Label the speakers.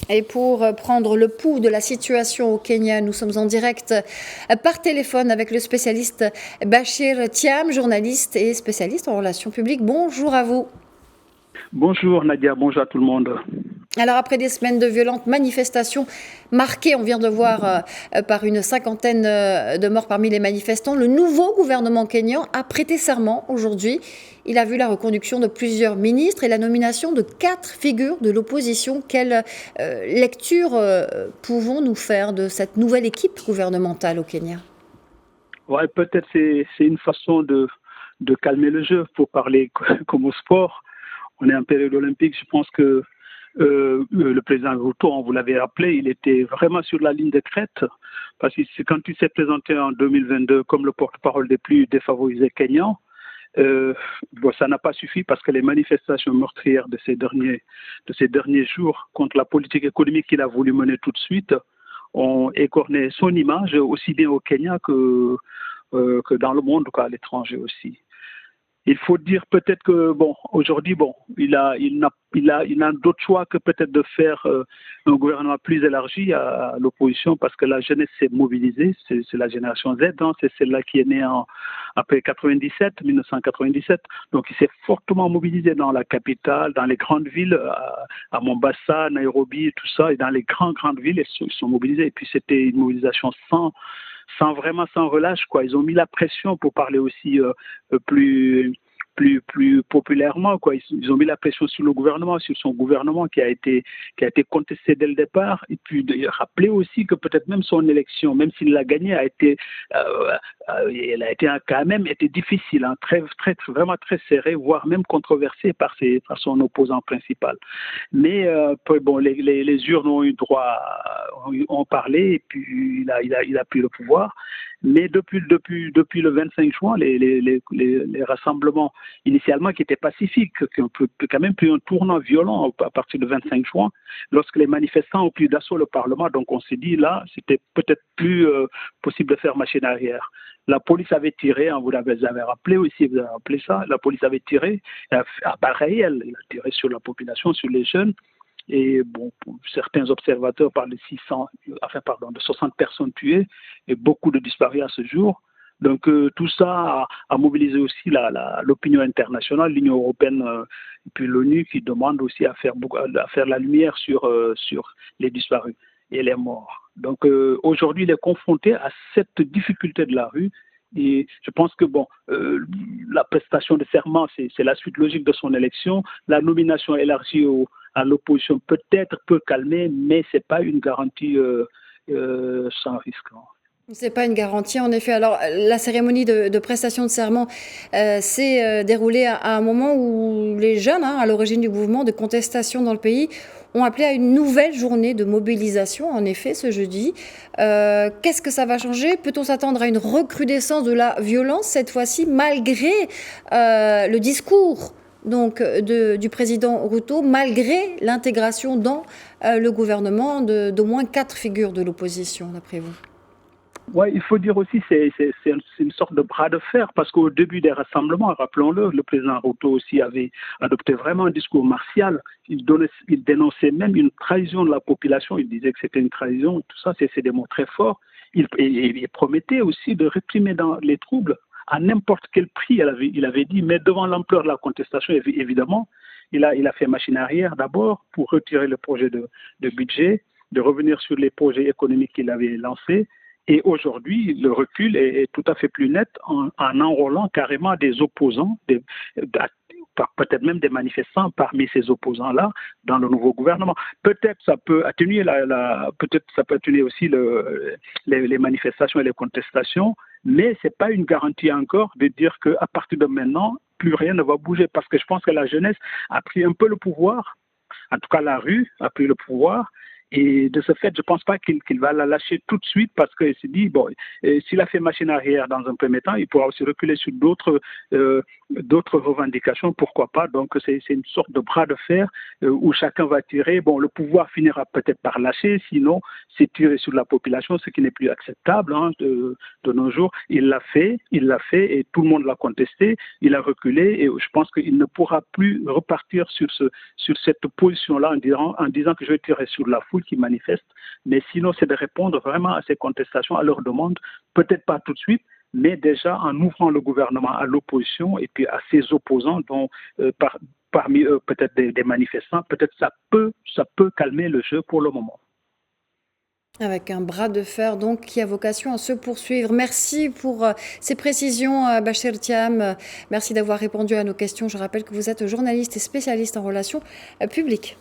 Speaker 1: Et pour prendre le pouls de la situation au Kenya, nous sommes en direct par téléphone avec le spécialiste Bachir Thiam, journaliste et spécialiste en relations publiques. Bonjour à vous.
Speaker 2: Bonjour Nadia, bonjour à tout le monde.
Speaker 1: Alors après des semaines de violentes manifestations marquées, on vient de voir par une cinquantaine de morts parmi les manifestants, le nouveau gouvernement kényan a prêté serment aujourd'hui. Il a vu la reconduction de plusieurs ministres et la nomination de 4 figures de l'opposition. Quelle lecture pouvons-nous faire de cette nouvelle équipe gouvernementale au Kenya?
Speaker 2: Ouais, peut-être c'est une façon de calmer le jeu pour parler comme au sport. On est en période olympique, je pense que le président Ruto, on vous l'avait rappelé, il était vraiment sur la ligne de crête, parce que quand il s'est présenté en 2022 comme le porte-parole des plus défavorisés kenyans, ça n'a pas suffi parce que les manifestations meurtrières de ces derniers jours contre la politique économique qu'il a voulu mener tout de suite ont écorné son image aussi bien au Kenya que dans le monde, à l'étranger aussi. Il faut dire peut-être que aujourd'hui il n'a d'autre choix que peut-être de faire un gouvernement plus élargi à l'opposition parce que la jeunesse s'est mobilisée, c'est la génération Z, hein, c'est celle-là qui est née après 1997. Donc il s'est fortement mobilisé dans la capitale, dans les grandes villes, à Mombasa, Nairobi, tout ça, et dans les grandes villes, ils sont mobilisés. Et puis c'était une mobilisation sans relâche, quoi. Ils ont mis la pression pour parler aussi plus populairement, quoi. Ils ont mis la pression sur le gouvernement, sur son gouvernement qui a été contesté dès le départ. Et puis rappeler aussi que peut-être même son élection, même s'il l'a gagnée, elle a été quand même été difficile, hein, vraiment très serrée, voire même controversée par son opposant principal. Mais les urnes ont eu droit, ont parlé, et puis il a pris le pouvoir. Mais depuis le 25 juin, les rassemblements initialement qui étaient pacifiques, qui ont quand même pris un tournant violent à partir du 25 juin, lorsque les manifestants ont pris d'assaut le Parlement. Donc on s'est dit là, c'était peut-être plus possible de faire machine arrière. La police avait tiré, hein, vous avez rappelé aussi, vous avez rappelé ça, la police avait tiré à balles réelles, elle a tiré sur la population, sur les jeunes. Et certains observateurs parlent de 60 personnes tuées et beaucoup de disparus à ce jour. Donc tout ça a mobilisé aussi l'opinion internationale, l'Union européenne et puis l'ONU qui demandent aussi à faire la lumière sur les disparus et les morts. Donc aujourd'hui, il est confronté à cette difficulté de la rue. Et je pense que la prestation de serment, c'est la suite logique de son élection. La nomination élargie à l'opposition peut-être peut calmer, mais ce n'est pas une garantie sans risque.
Speaker 1: C'est pas une garantie, en effet. Alors, la cérémonie de prestation de serment s'est déroulée à un moment où les jeunes, hein, à l'origine du mouvement de contestation dans le pays, ont appelé à une nouvelle journée de mobilisation, en effet, ce jeudi. Qu'est-ce que ça va changer? Peut-on s'attendre à une recrudescence de la violence cette fois-ci, malgré le discours du président Ruto, malgré l'intégration dans le gouvernement d'au moins 4 figures de l'opposition, d'après vous?
Speaker 2: Ouais, il faut dire aussi c'est une sorte de bras de fer parce qu'au début des rassemblements, rappelons-le, le président Ruto aussi avait adopté vraiment un discours martial. Il dénonçait même une trahison de la population. Il disait que c'était une trahison. Tout ça, c'est des mots très forts. Il promettait aussi de réprimer les troubles à n'importe quel prix. Il avait dit, mais devant l'ampleur de la contestation, évidemment, il a fait machine arrière d'abord pour retirer le projet de budget, de revenir sur les projets économiques qu'il avait lancés. Et aujourd'hui, le recul est tout à fait plus net en enrôlant carrément des opposants, peut-être même des manifestants parmi ces opposants-là dans le nouveau gouvernement. Peut-être ça peut atténuer peut-être ça peut atténuer aussi les manifestations et les contestations, mais c'est pas une garantie encore de dire qu'à partir de maintenant, plus rien ne va bouger parce que je pense que la jeunesse a pris un peu le pouvoir, en tout cas la rue a pris le pouvoir. Et de ce fait, je ne pense pas qu'il va la lâcher tout de suite parce qu'il s'est dit, bon, s'il a fait machine arrière dans un premier temps, il pourra aussi reculer sur d'autres revendications, pourquoi pas. Donc c'est une sorte de bras de fer où chacun va tirer. Bon, le pouvoir finira peut-être par lâcher, sinon c'est tirer sur la population, ce qui n'est plus acceptable de nos jours. Il l'a fait et tout le monde l'a contesté. Il a reculé et je pense qu'il ne pourra plus repartir sur cette position-là en disant que je vais tirer sur la foule qui manifeste. Mais sinon, c'est de répondre vraiment à ces contestations, à leurs demandes, peut-être pas tout de suite, mais déjà en ouvrant le gouvernement à l'opposition et puis à ses opposants, dont parmi eux peut-être des manifestants, peut-être ça peut calmer le jeu pour le moment.
Speaker 1: Avec un bras de fer donc qui a vocation à se poursuivre. Merci pour ces précisions, Bachir Thiam. Merci d'avoir répondu à nos questions. Je rappelle que vous êtes journaliste et spécialiste en relations publiques.